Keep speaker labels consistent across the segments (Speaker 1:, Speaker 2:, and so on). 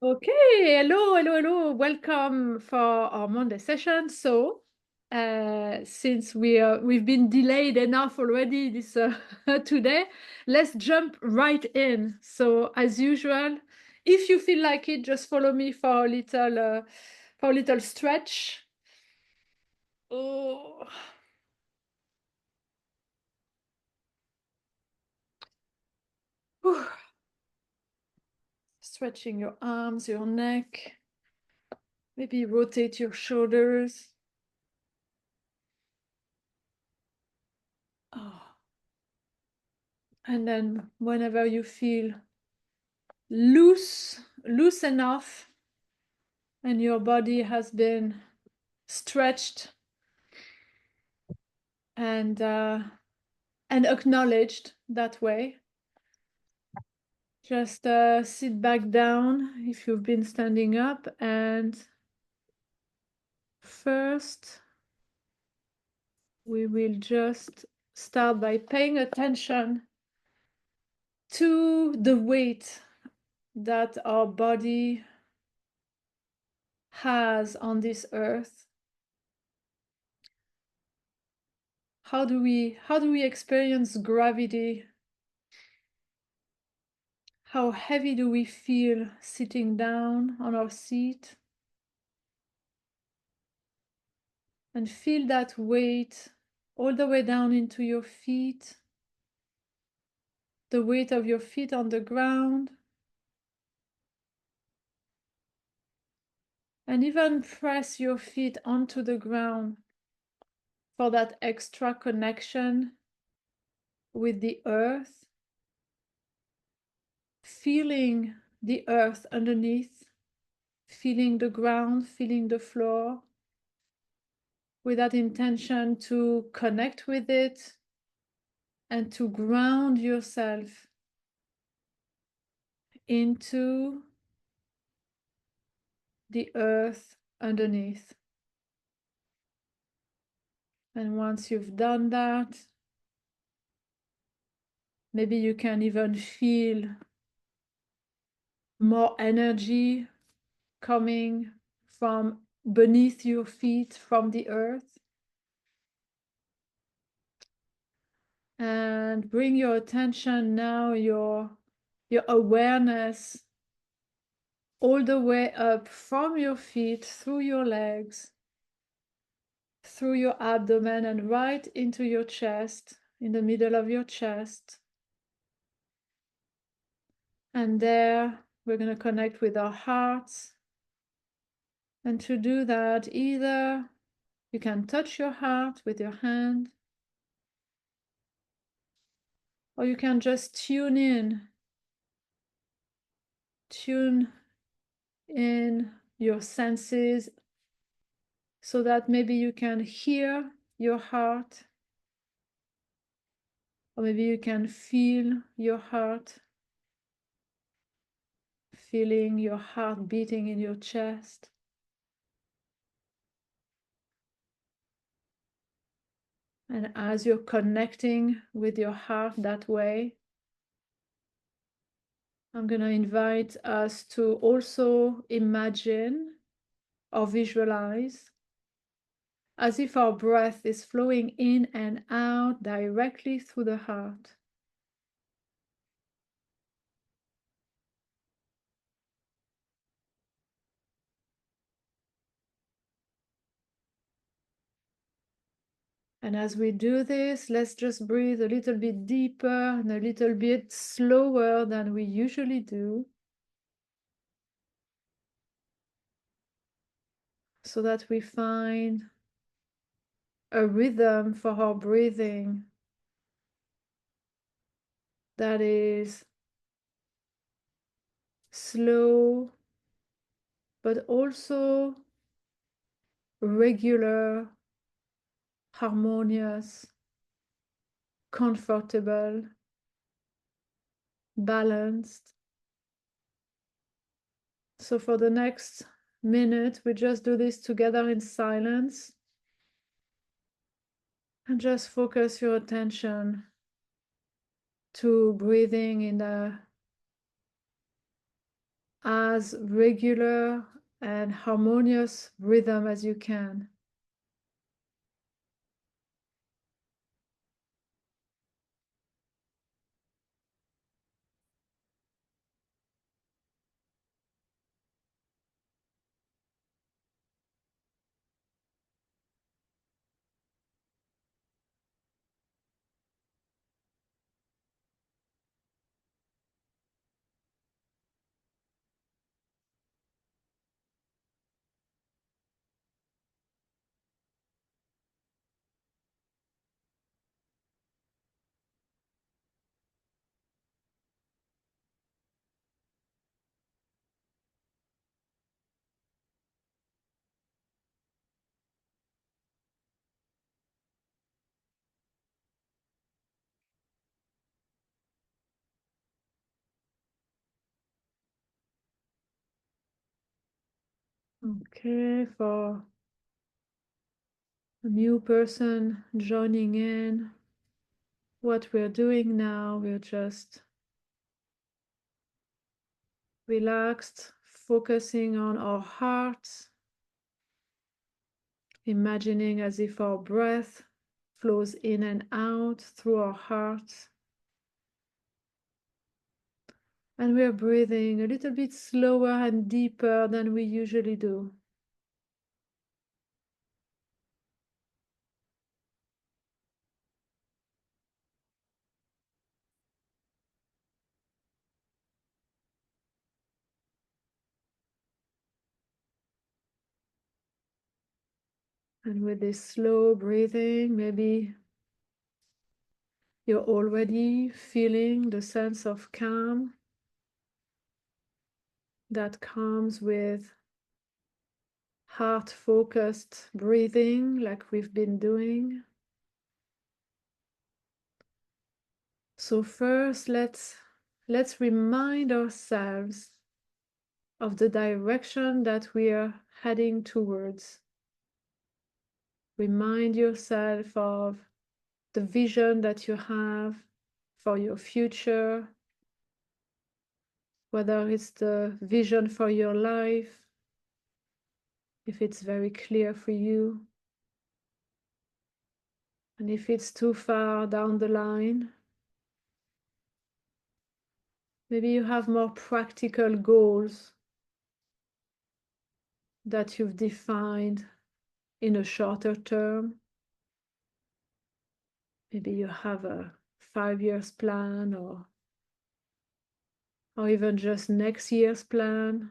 Speaker 1: Okay, hello. Welcome for our Monday session. Since we've been delayed enough already this today, let's jump right in. So, as usual, if you feel like it, just follow me for a little stretch. Oh. Whew. Stretching your arms, your neck. Maybe rotate your shoulders. Oh. And then whenever you feel loose enough and your body has been stretched and uh, and acknowledged that way, just sit back down if you've been standing up. And first we will just start by paying attention to the weight that our body has on this earth. How do we experience gravity? How heavy do we feel sitting down on our seat? And feel that weight all the way down into your feet, the weight of your feet on the ground. And even press your feet onto the ground for that extra connection with the earth. Feeling the earth underneath, feeling the ground, feeling the floor, with that intention to connect with it and to ground yourself into the earth underneath. And once you've done that, maybe you can even feel more energy coming from beneath your feet, from the earth. And bring your attention now, your awareness, all the way up from your feet, through your legs, through your abdomen, and right into your chest, in the middle of your chest. And there, we're going to connect with our hearts. And to do that, either you can touch your heart with your hand, or you can just tune in your senses, so that maybe you can hear your heart, or maybe you can feel your heart, feeling your heart beating in your chest. And as you're connecting with your heart that way, I'm going to invite us to also imagine or visualize as if our breath is flowing in and out directly through the heart. And as we do this, let's just breathe a little bit deeper and a little bit slower than we usually do, so that we find a rhythm for our breathing that is slow, but also regular, harmonious, comfortable, balanced. So for the next minute, we just do this together in silence, and just focus your attention to breathing in a as regular and harmonious rhythm as you can. Okay, for a new person joining in, what we're doing now, we're just relaxed, focusing on our hearts, imagining as if our breath flows in and out through our hearts. And we're breathing a little bit slower and deeper than we usually do. And with this slow breathing, maybe you're already feeling the sense of calm that comes with heart-focused breathing like we've been doing. So first, let's remind ourselves of the direction that we are heading towards. Remind yourself of the vision that you have for your future, whether it's the vision for your life, if it's very clear for you, and if it's too far down the line, maybe you have more practical goals that you've defined in a shorter term. Maybe you have a 5 year plan or even just next year's plan.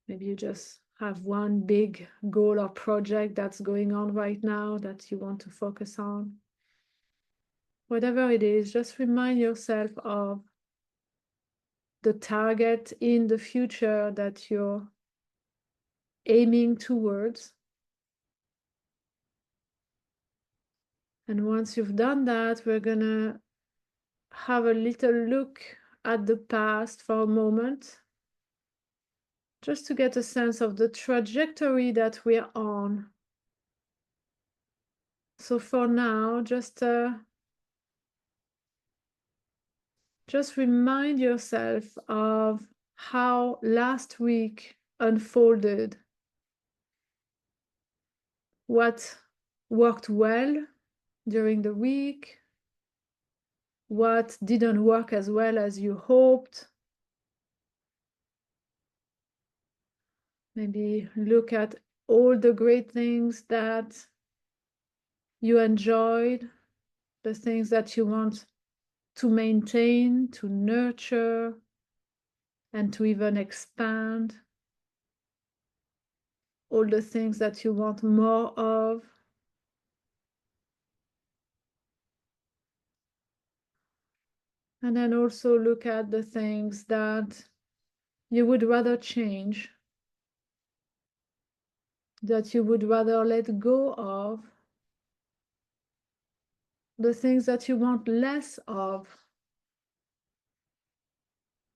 Speaker 1: Maybe you just have one big goal or project that's going on right now that you want to focus on. Whatever it is, just remind yourself of the target in the future that you're aiming towards. And once you've done that, we're gonna have a little look at the past for a moment, just to get a sense of the trajectory that we're on. So for now, just remind yourself of how last week unfolded, what worked well during the week, what didn't work as well as you hoped. Maybe look at all the great things that you enjoyed, the things that you want to maintain, to nurture, and to even expand, all the things that you want more of. And then also look at the things that you would rather change, that you would rather let go of, the things that you want less of,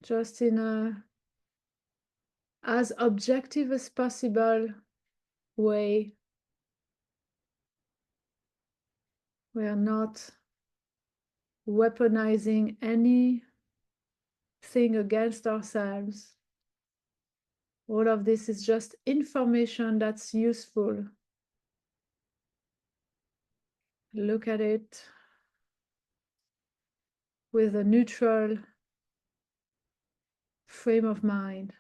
Speaker 1: just in a as objective as possible way. We are not weaponizing any thing against ourselves. All of this is just information that's useful. Look at it with a neutral frame of mind.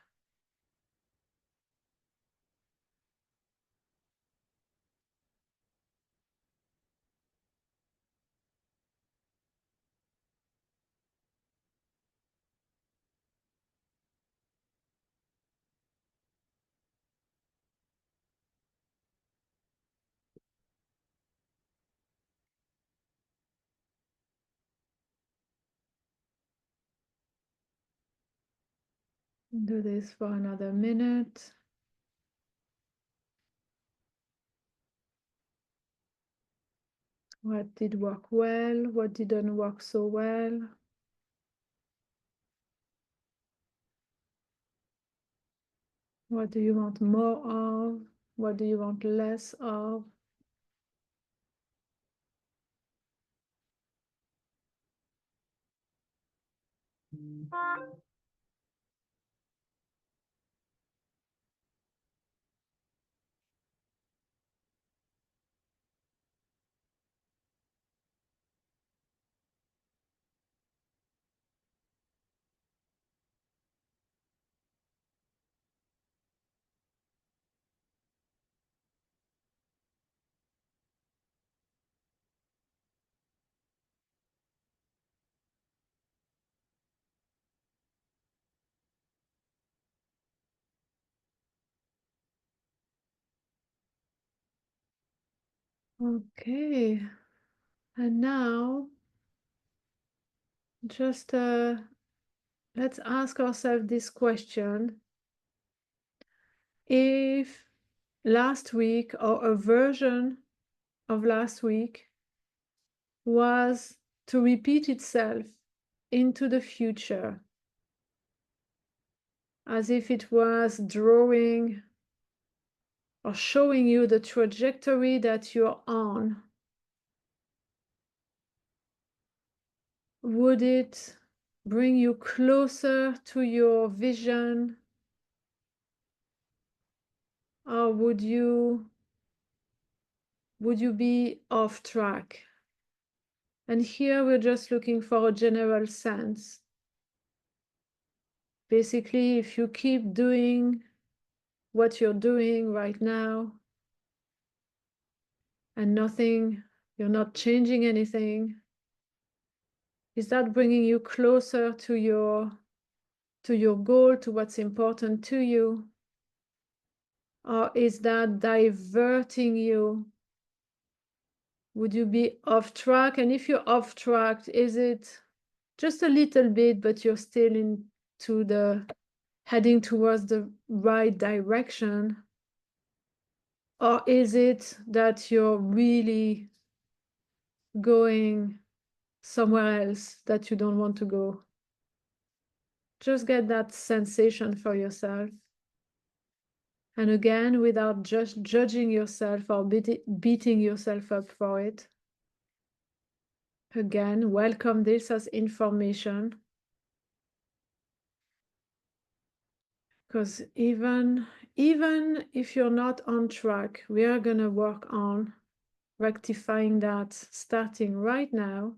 Speaker 1: Do this for another minute. What did work well? What didn't work so well? What do you want more of? What do you want less of? Okay, and now just let's ask ourselves this question. If last week or a version of last week was to repeat itself into the future, as if it was drawing or showing you the trajectory that you're on, would it bring you closer to your vision, or would you be off track? And here we're just looking for a general sense. Basically, if you keep doing what you're doing right now and nothing, you're not changing anything, is that bringing you closer to your goal, to what's important to you? Or is that diverting you? Would you be off track? And if you're off track, is it just a little bit, but you're still into the heading towards the right direction? Or is it that you're really going somewhere else that you don't want to go? Just get that sensation for yourself. And again, without just judging yourself or beating yourself up for it. Again, welcome this as information. Because even if you're not on track, we are going to work on rectifying that starting right now.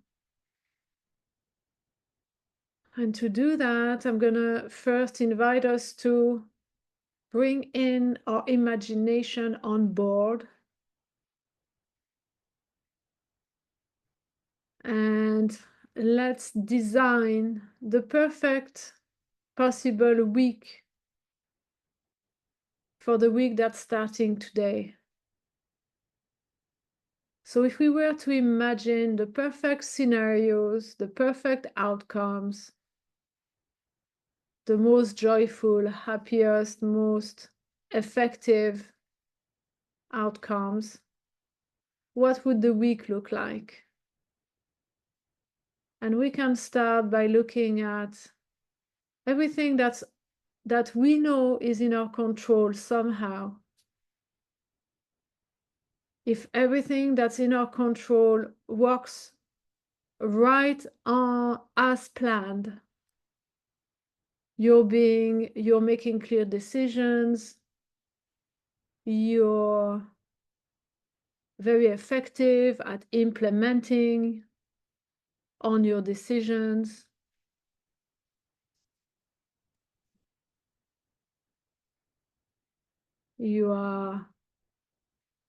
Speaker 1: And to do that, I'm going to first invite us to bring in our imagination on board. And let's design the perfect possible week for the week that's starting today. So if we were to imagine the perfect scenarios, the perfect outcomes, the most joyful, happiest, most effective outcomes, what would the week look like? And we can start by looking at everything that we know is in our control somehow. If everything that's in our control works right on as planned, you're making clear decisions, you're very effective at implementing on your decisions. You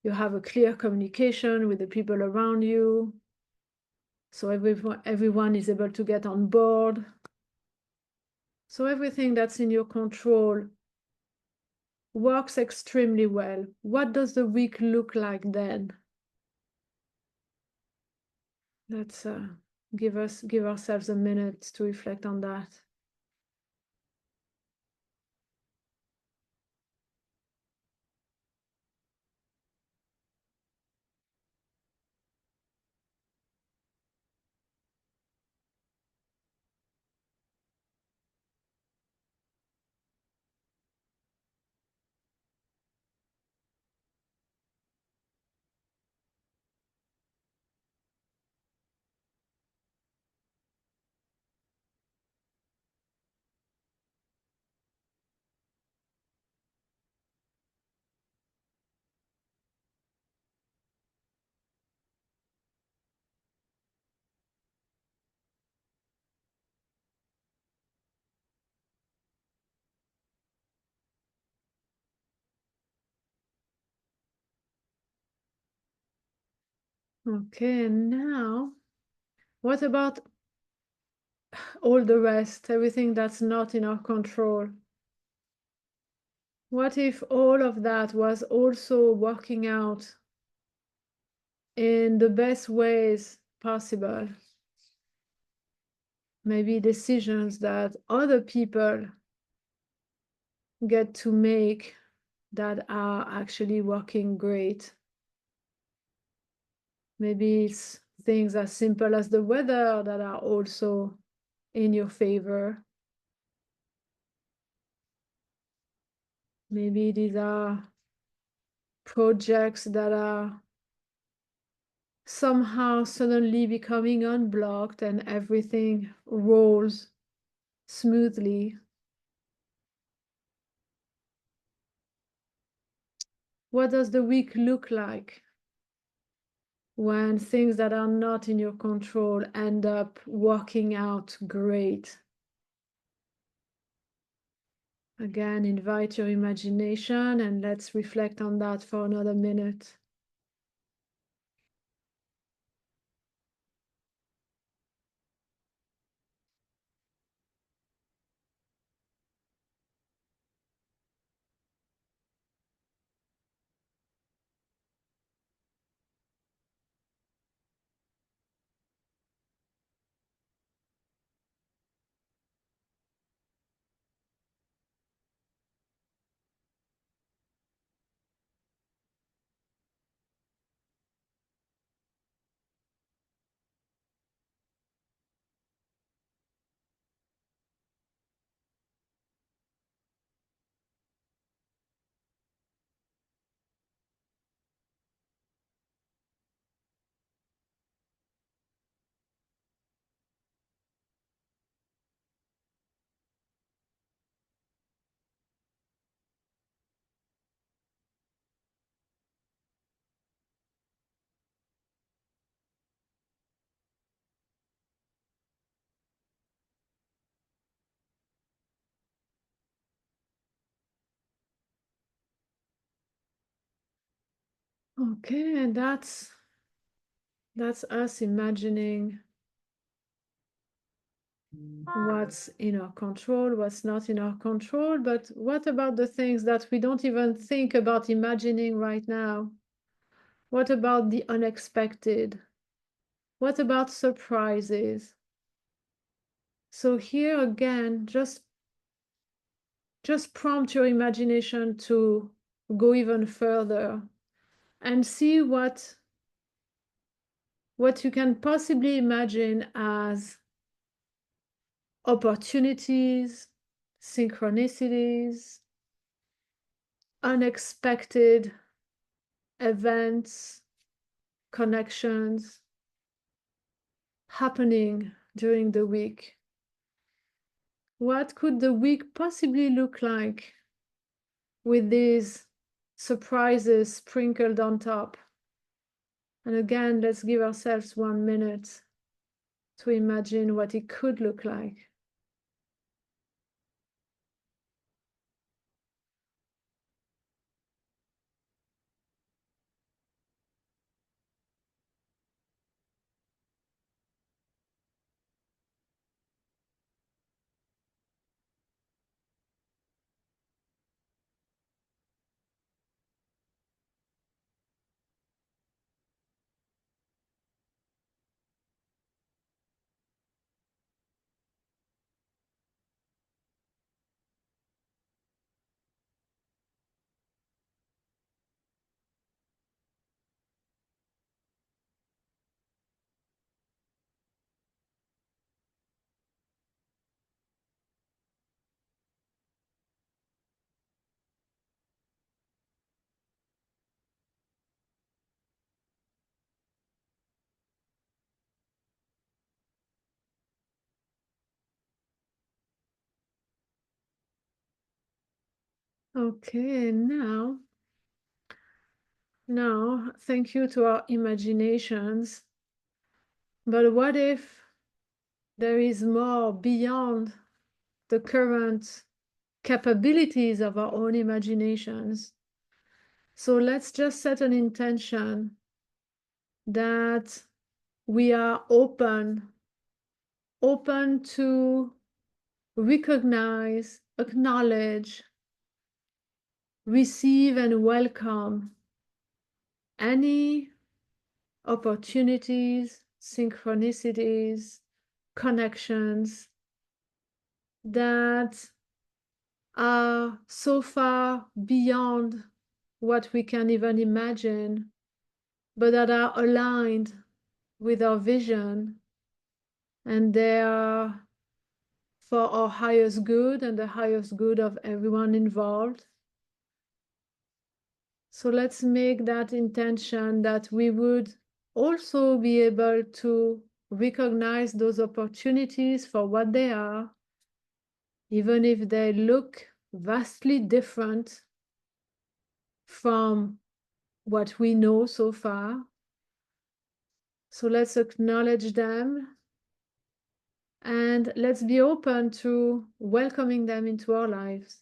Speaker 1: have a clear communication with the people around you, so everyone is able to get on board. So everything that's in your control works extremely well. What does the week look like then? Let's give ourselves a minute to reflect on that. Okay, and now, what about all the rest, everything that's not in our control? What if all of that was also working out in the best ways possible? Maybe decisions that other people get to make that are actually working great. Maybe it's things as simple as the weather that are also in your favor. Maybe these are projects that are somehow suddenly becoming unblocked and everything rolls smoothly. What does the week look like when things that are not in your control end up working out great? Again, invite your imagination and let's reflect on that for another minute. Okay, and that's us imagining what's in our control, what's not in our control. But what about the things that we don't even think about imagining right now? What about the unexpected? What about surprises? So here again, just prompt your imagination to go even further and see what you can possibly imagine as opportunities, synchronicities, unexpected events, connections happening during the week. What could the week possibly look like with these surprises sprinkled on top? And again, let's give ourselves 1 minute to imagine what it could look like. Okay, now, thank you to our imaginations. But what if there is more beyond the current capabilities of our own imaginations? So let's just set an intention that we are open to recognize, acknowledge, receive, and welcome any opportunities, synchronicities, connections that are so far beyond what we can even imagine, but that are aligned with our vision, and they are for our highest good and the highest good of everyone involved. So let's make that intention that we would also be able to recognize those opportunities for what they are, even if they look vastly different from what we know so far. So let's acknowledge them and let's be open to welcoming them into our lives.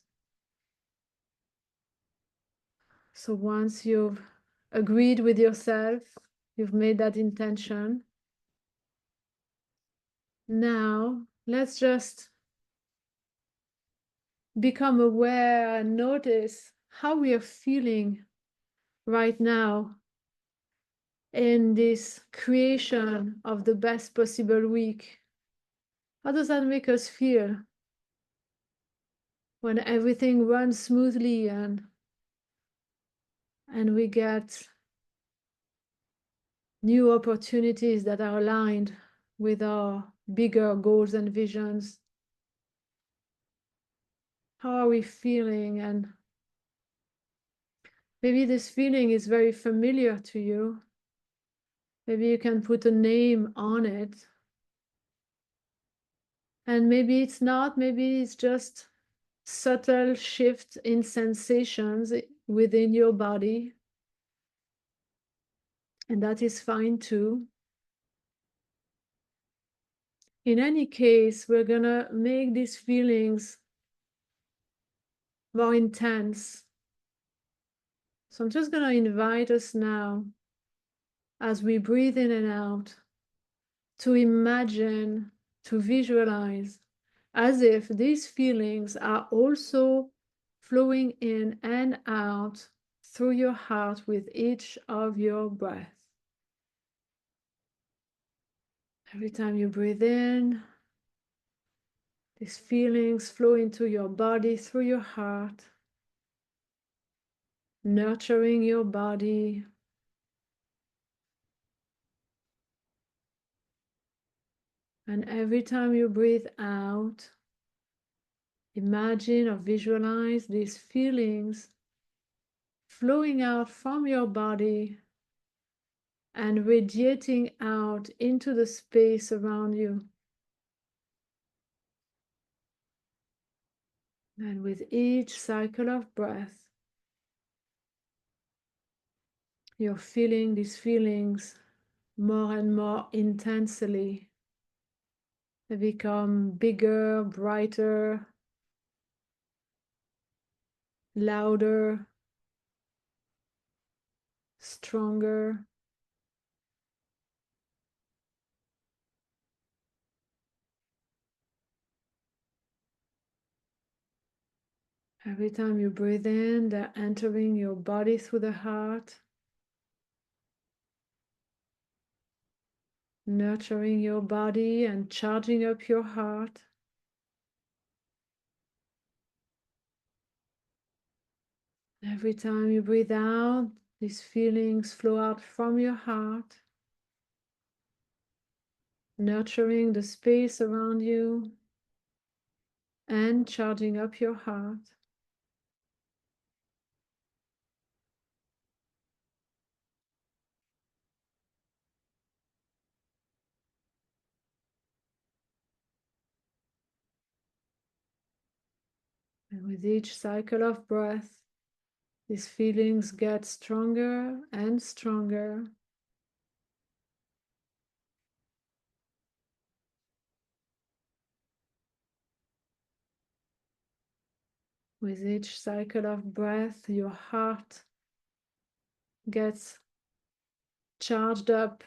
Speaker 1: So once you've agreed with yourself, you've made that intention, now let's just become aware and notice how we are feeling right now in this creation of the best possible week. How does that make us feel when everything runs smoothly and we get new opportunities that are aligned with our bigger goals and visions? How are we feeling? And maybe this feeling is very familiar to you. Maybe you can put a name on it. And maybe it's not, maybe it's just subtle shift in sensations within your body. And that is fine too. In any case, we're gonna make these feelings more intense. So I'm just gonna invite us now, as we breathe in and out, to imagine, to visualize, as if these feelings are also flowing in and out through your heart with each of your breaths. Every time you breathe in, these feelings flow into your body through your heart, nurturing your body. And every time you breathe out, imagine or visualize these feelings flowing out from your body and radiating out into the space around you. And with each cycle of breath, you're feeling these feelings more and more intensely. They become bigger, brighter, louder, stronger. Every time you breathe in, they're entering your body through the heart, nurturing your body and charging up your heart. Every time you breathe out, these feelings flow out from your heart, nurturing the space around you and charging up your heart. And with each cycle of breath, these feelings get stronger and stronger. With each cycle of breath, your heart gets charged up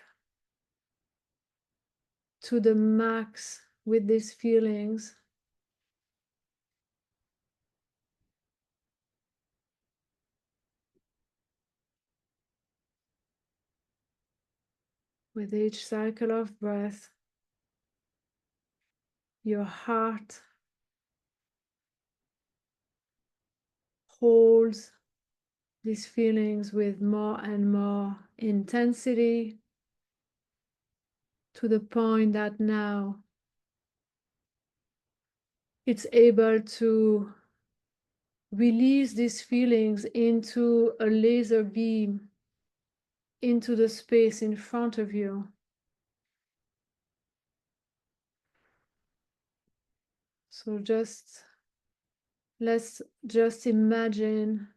Speaker 1: to the max with these feelings. With each cycle of breath, your heart holds these feelings with more and more intensity to the point that now it's able to release these feelings into a laser beam into the space in front of you. So let's just imagine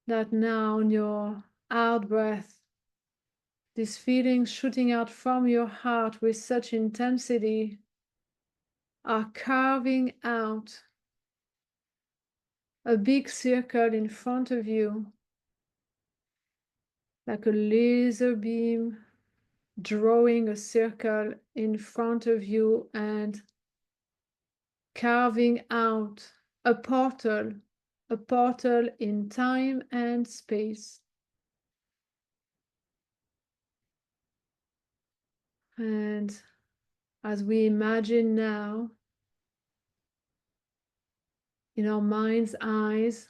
Speaker 1: that now on your out breath, these feelings shooting out from your heart with such intensity are carving out a big circle in front of you, like a laser beam drawing a circle in front of you and carving out a portal in time and space. And as we imagine now, in our mind's eyes,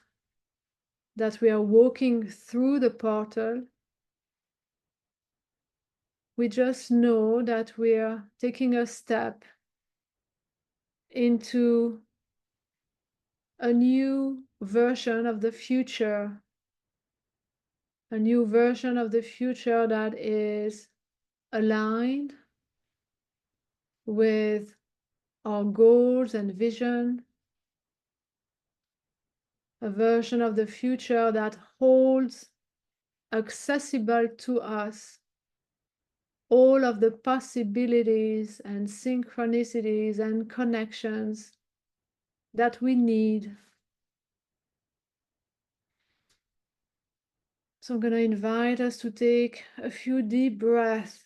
Speaker 1: that we are walking through the portal, we just know that we are taking a step into a new version of the future, a new version of the future that is aligned with our goals and vision, a version of the future that holds accessible to us all of the possibilities and synchronicities and connections that we need. So I'm going to invite us to take a few deep breaths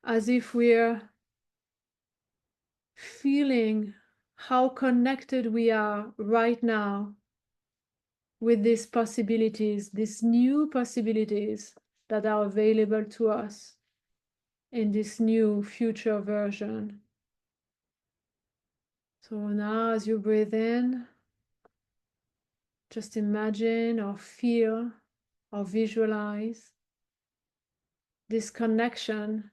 Speaker 1: as if we're feeling how connected we are right now with these possibilities, these new possibilities that are available to us in this new future version. So now as you breathe in, just imagine or feel or visualize this connection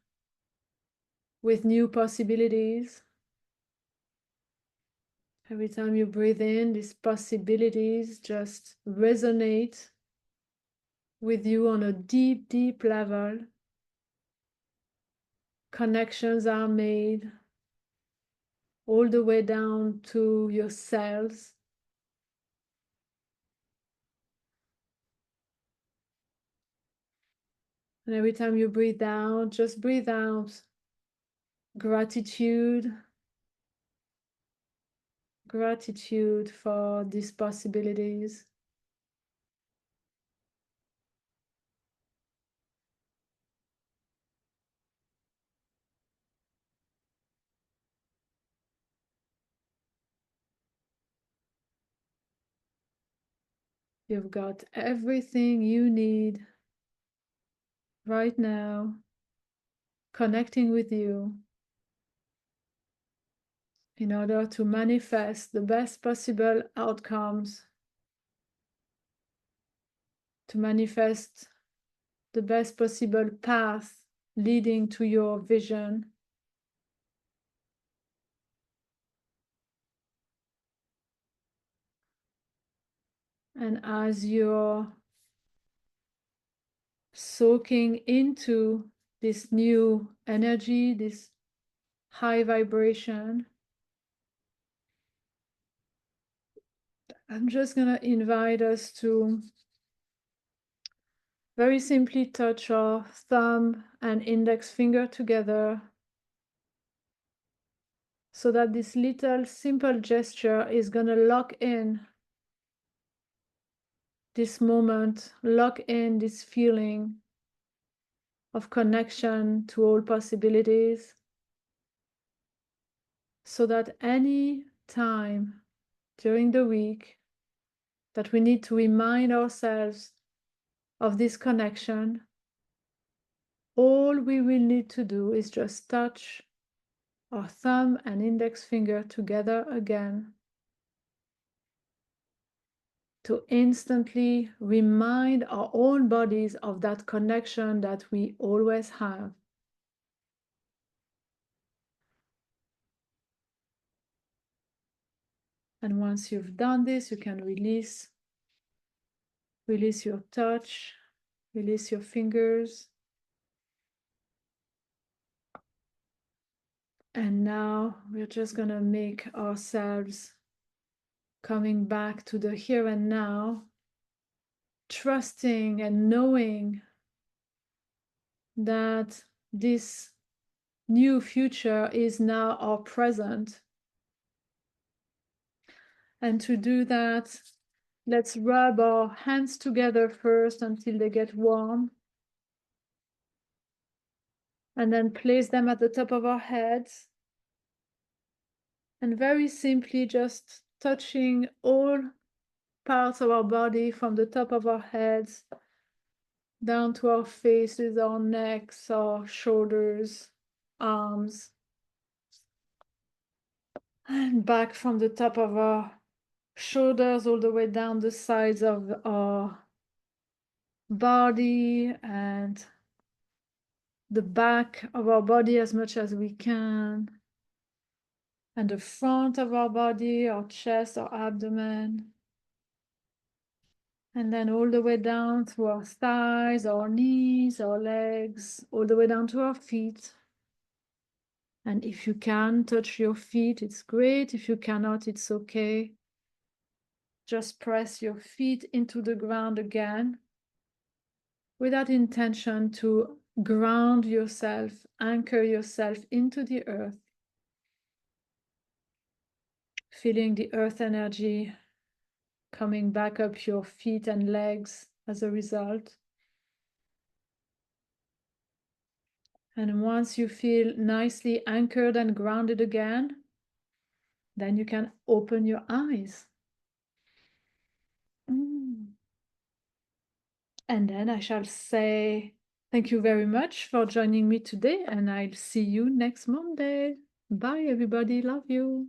Speaker 1: with new possibilities. Every time you breathe in, these possibilities just resonate with you on a deep, deep level. Connections are made. all the way down to your cells. And every time you breathe out, just breathe out gratitude, gratitude for these possibilities. You've got everything you need right now, connecting with you in order to manifest the best possible outcomes, to manifest the best possible path leading to your vision. And as you're soaking into this new energy, this high vibration, I'm just going to invite us to very simply touch our thumb and index finger together, so that this little simple gesture is going to lock in this moment, lock in this feeling of connection to all possibilities, so that any time during the week that we need to remind ourselves of this connection, all we will need to do is just touch our thumb and index finger together again, to instantly remind our own bodies of that connection that we always have. And once you've done this, you can release your touch, release your fingers. And now we're just going to make ourselves coming back to the here and now, trusting and knowing that this new future is now our present. And to do that, let's rub our hands together first until they get warm. And then place them at the top of our heads. And very simply just touching all parts of our body from the top of our heads down to our faces, our necks, our shoulders, arms. And back from the top of our shoulders all the way down the sides of our body and the back of our body as much as we can, and the front of our body, our chest, our abdomen, and then all the way down through our thighs, our knees, our legs, all the way down to our feet. And if you can touch your feet, it's great. If you cannot, it's okay. Just press your feet into the ground again with that intention to ground yourself, anchor yourself into the earth, feeling the earth energy coming back up your feet and legs as a result. And once you feel nicely anchored and grounded again, then you can open your eyes. And then I shall say thank you very much for joining me today, and I'll see you next Monday. Bye, everybody. Love you.